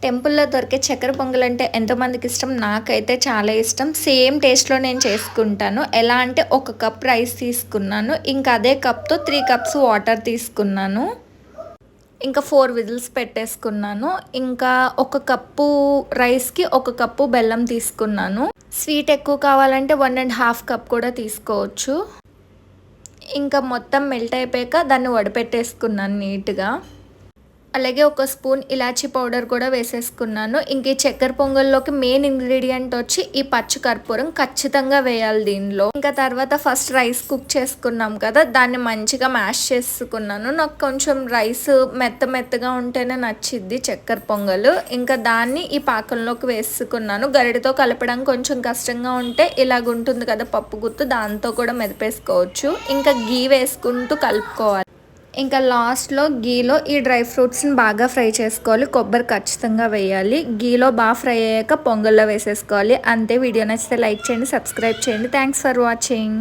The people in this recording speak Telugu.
టెంపుల్లో దొరికే చక్కెర పొంగల్ అంటే ఎంతమందికి ఇష్టం, నాకైతే చాలా ఇష్టం. సేమ్ టేస్ట్లో నేను చేసుకుంటాను. ఎలా అంటే ఒక కప్ రైస్ తీసుకున్నాను, ఇంకా అదే కప్తో 3 కప్స్ వాటర్ తీసుకున్నాను, ఇంకా 4 విజిల్స్ పెట్టేసుకున్నాను. ఇంకా ఒక కప్పు రైస్కి ఒక కప్పు బెల్లం తీసుకున్నాను. స్వీట్ ఎక్కువ కావాలంటే 1.5 కప్ కూడా తీసుకోవచ్చు. ఇంకా మొత్తం మెల్ట్ అయిపోయాక దాన్ని వడపెట్టేసుకున్నాను నీట్గా. అలాగే ఒక స్పూన్ ఇలాచీ పౌడర్ కూడా వేసేసుకున్నాను. ఇంక ఈ చక్కెర పొంగల్లోకి మెయిన్ ఇంగ్రీడియంట్ వచ్చి ఈ పచ్చి కర్పూరం ఖచ్చితంగా వేయాలి దీనిలో. ఇంకా తర్వాత ఫస్ట్ రైస్ కుక్ చేసుకున్నాం కదా, దాన్ని మంచిగా మ్యాష్ చేసుకున్నాను. నాకు కొంచెం రైస్ మెత్తగా ఉంటేనే నచ్చిద్ది చక్కెర పొంగల్. ఇంకా దాన్ని ఈ పాకంలోకి వేసుకున్నాను. గరిటతో కలపడానికి కొంచెం కష్టంగా ఉంటే ఇలాగ ఉంటుంది కదా పప్పు గుత్తు, దాంతో కూడా మెదిపేసుకోవచ్చు. ఇంకా గీ వేసుకుంటూ కలుపుకోవాలి. ఇంకా లాస్ట్లో గీలో ఈ డ్రై ఫ్రూట్స్ని బాగా ఫ్రై చేసుకోవాలి. కొబ్బరి ఖచ్చితంగా వేయాలి. గీలో బాగా ఫ్రై అయ్యాక పొంగల్లో వేసేసుకోవాలి. అంతే. వీడియో నచ్చితే లైక్ చేయండి, సబ్స్క్రైబ్ చేయండి. Thanks for watching.